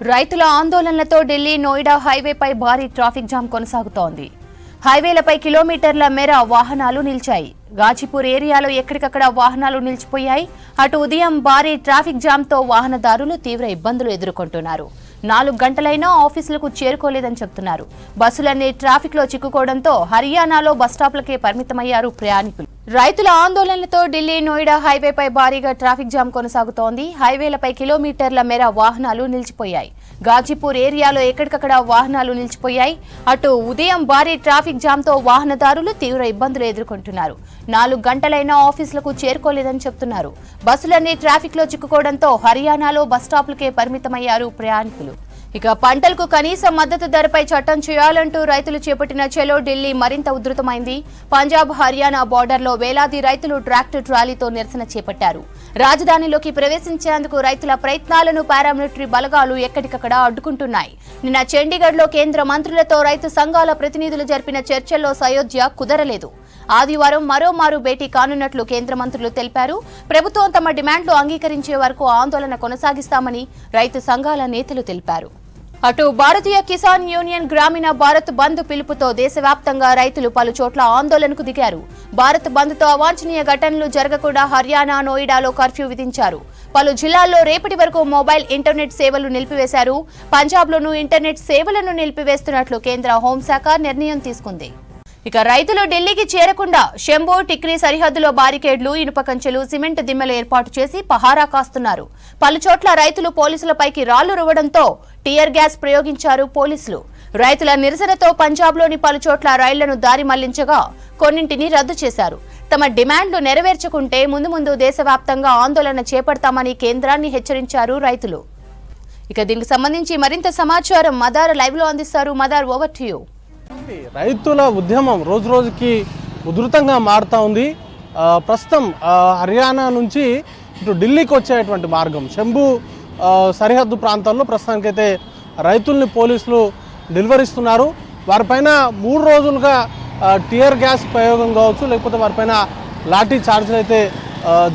రైతుల ఆందోళనలతో ఢిల్లీ నోయిడా హైవేపై భారీ traffic jam కొనసాగుతోంది. హైవేలపై కిలోమీటర్ల మేర వాహనాలు నిలిచాయి. గాజీపూర్ ఏరియాలో ఎక్కడికక్కడ వాహనాలు నిలిచిపోయాయి. అటు ఉదయం భారీ ట్రాఫిక్ జామ్తో వాహనదారులు తీవ్ర ఇబ్బందులు ఎదుర్కొంటున్నారు. 4 గంటలైనా ఆఫీసులకు చేరుకోలేదని చెబుతున్నారు. బస్సులన్నీ ట్రాఫిక్ లో చిక్కుకోవడంతో హర్యానాలో బస్టాప్లకే పరిమితమయ్యారు ప్రయాణికులు. రైతుల ఆందోళనలతో ఢిల్లీ నోయిడా హైవేపై భారీగా ట్రాఫిక్ జామ్ కొనసాగుతోంది. హైవేలపై కిలోమీటర్ల మేర వాహనాలు నిలిచిపోయాయి. గాజీపూర్ ఏరియాలో ఎక్కడికక్కడ వాహనాలు నిలిచిపోయాయి. అటు ఉదయం భారీ ట్రాఫిక్ జామ్తో వాహనదారులు తీవ్ర ఇబ్బందులు ఎదుర్కొంటున్నారు. 4 గంటలైనా ఆఫీసులకు చేరుకోలేదని చెబుతున్నారు. బస్సులన్నీ ట్రాఫిక్ లో చిక్కుకోవడంతో హర్యానాలో బస్టాప్లకే పరిమితమయ్యారు ప్రయాణికులు. ఇక పంటలకు కనీస మద్దతు ధరపై చట్టం చేయాలంటూ రైతులు చేపట్టిన చలో ఢిల్లీ మరింత ఉధృతమైంది. పంజాబ్ హర్యానా బోర్డర్లో వేలాది రైతులు ట్రాక్టర్ ట్రాలీతో నిరసన చేపట్టారు. రాజధానిలోకి ప్రవేశించేందుకు రైతుల ప్రయత్నాలను పారామిలిటరీ బలగాలు ఎక్కడికక్కడ అడ్డుకుంటున్నాయి. నిన్న చండీగఢ్లో కేంద్ర మంత్రులతో రైతు సంఘాల ప్రతినిధులు జరిపిన చర్చల్లో సయోధ్య కుదరలేదు. ఆదివారం మరోమారు భేటీ కానున్నట్లు కేంద్ర మంత్రులు తెలిపారు. ప్రభుత్వం తమ డిమాండ్లు అంగీకరించే వరకు ఆందోళన కొనసాగిస్తామని రైతు సంఘాల నేతలు తెలిపారు. అటు భారతీయ కిసాన్ యూనియన్ గ్రామీణ భారత్ బంద్ పిలుపుతో దేశవ్యాప్తంగా రైతులు పలు చోట్ల ఆందోళనకు దిగారు. భారత్ బంద్తో అవాంఛనీయ ఘటనలు జరగకుండా హర్యానా నోయిడాలో కర్ఫ్యూ విధించారు. పలు జిల్లాల్లో రేపటి వరకు మొబైల్ ఇంటర్నెట్ సేవలు నిలిపివేశారు. పంజాబ్లోనూ ఇంటర్నెట్ సేవలను నిలిపివేస్తున్నట్లు కేంద్ర హోంశాఖ నిర్ణయం తీసుకుంది. ఇక రైతులు ఢిల్లీకి చేరకుండా శంభూ టిక్రీ సరిహద్దులో బారికేడ్లు, ఇనుప కంచెలు, సిమెంట్ దిమ్మెలు ఏర్పాటు చేసి పహారా కాస్తున్నారు. పలుచోట్ల రైతులు పోలీసులపైకి రాళ్లు రువ్వడంతో టియర్ గ్యాస్ ప్రయోగించారు పోలీసులు. రైతుల నిరసనతో పంజాబ్లోని పలుచోట్ల రైళ్లను దారి మళ్లించగా కొన్నింటిని రద్దు చేశారు. తమ డిమాండ్లు నెరవేర్చుకుంటే ముందు దేశవ్యాప్తంగా ఆందోళన చేపడతామని కేంద్రాన్ని హెచ్చరించారు రైతులు. ఇక దీనికి సంబంధించి మరింత సమాచారం మదార్ లైవ్ లో అందిస్తారు. Madar, over to you. రైతుల ఉద్యమం రోజు రోజుకి ఉధృతంగా మారుతూ ఉంది. ప్రస్తుతం హర్యానా నుంచి ఇటు ఢిల్లీకి వచ్చేటువంటి మార్గం శంభూ సరిహద్దు ప్రాంతాల్లో ప్రస్తుతానికైతే రైతుల్ని పోలీసులు నిలువరిస్తున్నారు. వారిపైన 3 రోజులుగా టియర్ గ్యాస్ ప్రయోగం కావచ్చు, లేకపోతే వారిపైన లాఠీ చార్జీలు అయితే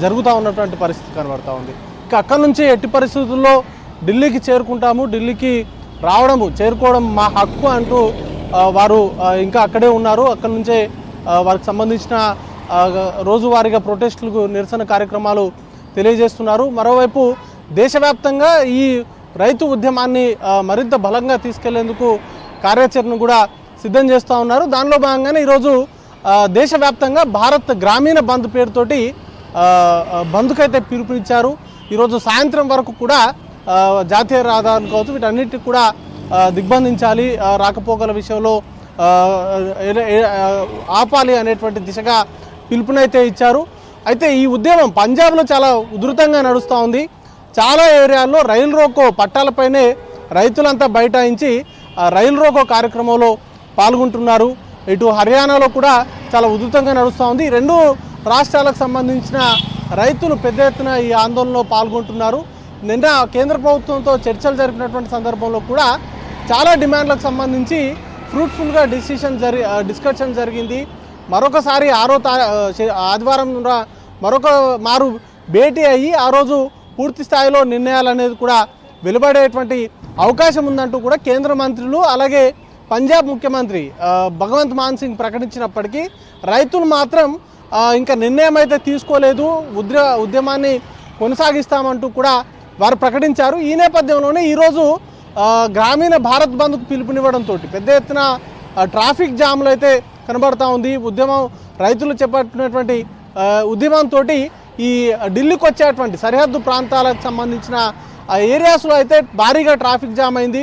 జరుగుతూ ఉన్నటువంటి పరిస్థితి కనబడుతూ ఉంది. ఇక అక్కడి నుంచి ఎట్టి పరిస్థితుల్లో ఢిల్లీకి చేరుకుంటాము, ఢిల్లీకి చేరుకోవడం మా హక్కు అంటూ వారు ఇంకా అక్కడే ఉన్నారు. అక్కడి నుంచే వారికి సంబంధించిన రోజువారీగా ప్రొటెస్టులకు నిరసన కార్యక్రమాలు తెలియజేస్తున్నారు. మరోవైపు దేశవ్యాప్తంగా ఈ రైతు ఉద్యమాన్ని మరింత బలంగా తీసుకెళ్లేందుకు కార్యాచరణ కూడా సిద్ధం చేస్తూ ఉన్నారు. దానిలో భాగంగానే ఈరోజు దేశవ్యాప్తంగా భారత్ గ్రామీణ బంద్ పేరుతోటి బంద్కైతే పిలుపునిచ్చారు. ఈరోజు సాయంత్రం వరకు కూడా జాతీయ రహదారులు కావచ్చు, వీటన్నిటికి కూడా దిగ్బంధించాలి, రాకపోకల విషయంలో ఆపాలి అనేటువంటి దిశగా పిలుపునైతే ఇచ్చారు. అయితే ఈ ఉద్యమం పంజాబ్లో చాలా ఉధృతంగా నడుస్తూ ఉంది. చాలా ఏరియాల్లో రైలు రోకో పట్టాలపైనే రైతులంతా బైఠాయించి రైలు రోకో కార్యక్రమంలో పాల్గొంటున్నారు. ఇటు హర్యానాలో కూడా చాలా ఉధృతంగా నడుస్తూ ఉంది. 2 రాష్ట్రాలకు సంబంధించిన రైతులు పెద్ద ఎత్తున ఈ ఆందోళనలో పాల్గొంటున్నారు. నిన్న కేంద్ర ప్రభుత్వంతో చర్చలు జరిపినటువంటి సందర్భంలో కూడా చాలా డిమాండ్లకు సంబంధించి ఫ్రూట్ఫుల్గా డిస్కషన్ జరిగింది. మరొకసారి ఆదివారం మరొక మారు భేటీ అయ్యి ఆ రోజు పూర్తి స్థాయిలో నిర్ణయాలు అనేది కూడా వెలువడేటువంటి అవకాశం ఉందంటూ కూడా కేంద్ర మంత్రులు అలాగే పంజాబ్ ముఖ్యమంత్రి భగవంత్ మాన్ సింగ్ ప్రకటించినప్పటికీ రైతులు మాత్రం ఇంకా నిర్ణయం అయితే తీసుకోలేదు, ఉద్యమాన్ని కొనసాగిస్తామంటూ కూడా వారు ప్రకటించారు. ఈ నేపథ్యంలోనే ఈరోజు గ్రామీణ భారత్ బంద్కు పిలుపునివ్వడంతో పెద్ద ఎత్తున ట్రాఫిక్ జామ్లు అయితే కనబడతా ఉంది. రైతులు చేపట్టినటువంటి ఉద్యమంతో ఈ ఢిల్లీకి వచ్చేటువంటి సరిహద్దు ప్రాంతాలకు సంబంధించిన ఏరియాస్లో అయితే భారీగా ట్రాఫిక్ జామ్ అయింది.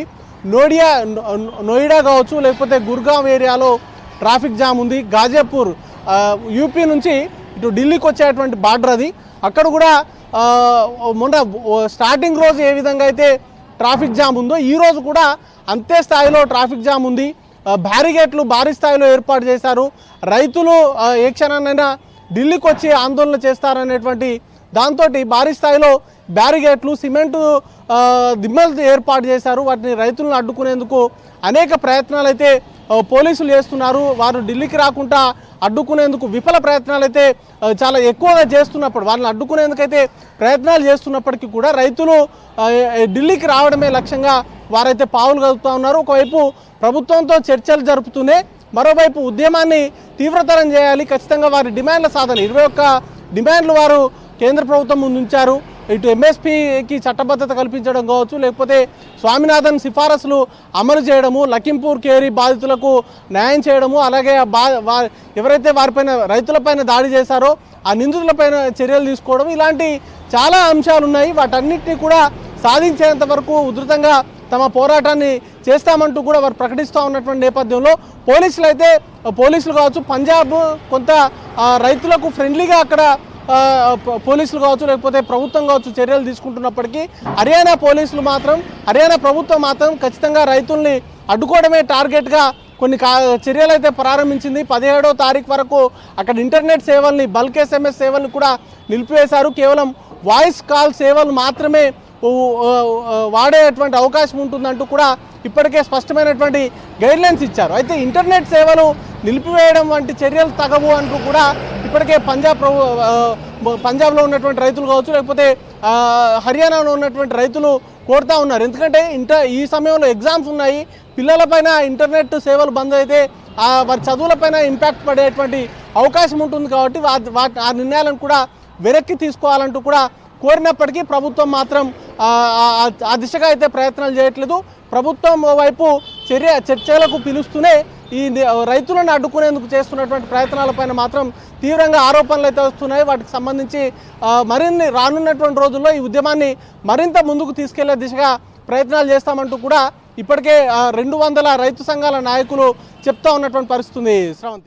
నోయిడా కావచ్చు, లేకపోతే గుర్గావ్ ఏరియాలో ట్రాఫిక్ జామ్ ఉంది. గాజియాపూర్ యూపీ నుంచి ఇటు ఢిల్లీకి వచ్చేటువంటి బార్డర్ అది. అక్కడ కూడా మొన్న స్టార్టింగ్ రోజు ఏ విధంగా అయితే ట్రాఫిక్ జామ్ ఉందో ఈ రోజు కూడా అంతే స్థాయిలో ట్రాఫిక్ జామ్ ఉంది. బ్యారిగేట్లు భారీ స్థాయిలో ఏర్పాటు చేశారు. రైతులు ఏ క్షణాన్నైనా ఢిల్లీకి వచ్చి ఆందోళన చేస్తారనేటువంటి దాంతో భారీ స్థాయిలో బ్యారిగేట్లు, సిమెంటు దిమ్మలు ఏర్పాటు చేశారు. వాటిని రైతులను అడ్డుకునేందుకు అనేక ప్రయత్నాలు అయితే పోలీసులు చేస్తున్నారు. వారు ఢిల్లీకి రాకుండా అడ్డుకునేందుకు విఫల ప్రయత్నాలు అయితే చాలా ఎక్కువగా చేస్తున్నప్పుడు, వాళ్ళని అడ్డుకునేందుకైతే ప్రయత్నాలు చేస్తున్నప్పటికీ కూడా రైతులు ఢిల్లీకి రావడమే లక్ష్యంగా వారైతే పావులు కదుపుతూ ఉన్నారు. ఒకవైపు ప్రభుత్వంతో చర్చలు జరుపుతూనే మరోవైపు ఉద్యమాన్ని తీవ్రతరం చేయాలి, ఖచ్చితంగా వారి డిమాండ్ల సాధన 21 డిమాండ్లు వారు కేంద్ర ప్రభుత్వం ముందు ఉంచారు. ఇటు ఎంఎస్పీకి చట్టబద్ధత కల్పించడం కావచ్చు, లేకపోతే స్వామినాథన్ సిఫారసులు అమలు చేయడము, లఖింపూర్ కేరీ బాధితులకు న్యాయం చేయడము, అలాగే ఎవరైతే వారిపైన రైతులపైన దాడి చేశారో ఆ నిందితులపైన చర్యలు తీసుకోవడం, ఇలాంటి చాలా అంశాలు ఉన్నాయి. వాటన్నిటినీ కూడా సాధించేంత వరకు ఉధృతంగా తమ పోరాటాన్ని చేస్తామంటూ కూడా వారు ప్రకటిస్తూ ఉన్నటువంటి నేపథ్యంలో పోలీసులు కావచ్చు, పంజాబ్ కొంత రైతులకు ఫ్రెండ్లీగా అక్కడ పోలీసులు కావచ్చు, లేకపోతే ప్రభుత్వం కావచ్చు చర్యలు తీసుకుంటున్నప్పటికీ హర్యానా ప్రభుత్వం మాత్రం ఖచ్చితంగా రైతుల్ని అడ్డుకోవడమే టార్గెట్గా కొన్ని చర్యలు అయితే ప్రారంభించింది. 17వ తారీఖు వరకు అక్కడ ఇంటర్నెట్ సేవల్ని, బల్క్ SMS సేవల్ని కూడా నిలిపివేశారు. కేవలం వాయిస్ కాల్ సేవలు మాత్రమే వాడేటువంటి అవకాశం ఉంటుందంటూ కూడా ఇప్పటికే స్పష్టమైనటువంటి గైడ్లైన్స్ ఇచ్చారు. అయితే ఇంటర్నెట్ సేవలు నిలిపివేయడం వంటి చర్యలు తగవు అంటూ కూడా ఇప్పటికే పంజాబ్లో ఉన్నటువంటి రైతులు కావచ్చు, లేకపోతే హర్యానాలో ఉన్నటువంటి రైతులు కోరుతూ ఉన్నారు. ఎందుకంటే ఈ సమయంలో ఎగ్జామ్స్ ఉన్నాయి, పిల్లలపైన ఇంటర్నెట్ సేవలు బంద్ అయితే వారి చదువులపైన ఇంపాక్ట్ పడేటువంటి అవకాశం ఉంటుంది. కాబట్టి ఆ నిర్ణయాలను కూడా వెనక్కి తీసుకోవాలంటూ కూడా కోరినప్పటికీ ప్రభుత్వం మాత్రం ఆ దిశగా అయితే ప్రయత్నాలు చేయట్లేదు. ప్రభుత్వం వైపు చర్చలకు పిలుస్తూనే ఈ రైతులను అడ్డుకునేందుకు చేస్తున్నటువంటి ప్రయత్నాలపైన మాత్రం తీవ్రంగా ఆరోపణలు అయితే వస్తున్నాయి. వాటికి సంబంధించి మరిన్ని రానున్నటువంటి రోజుల్లో ఈ ఉద్యమాన్ని మరింత ముందుకు తీసుకెళ్లే దిశగా ప్రయత్నాలు చేస్తామంటూ కూడా ఇప్పటికే 200 రైతు సంఘాల నాయకులు చెప్తా ఉన్నటువంటి పరిస్థితి ఉంది. శ్రవంతి.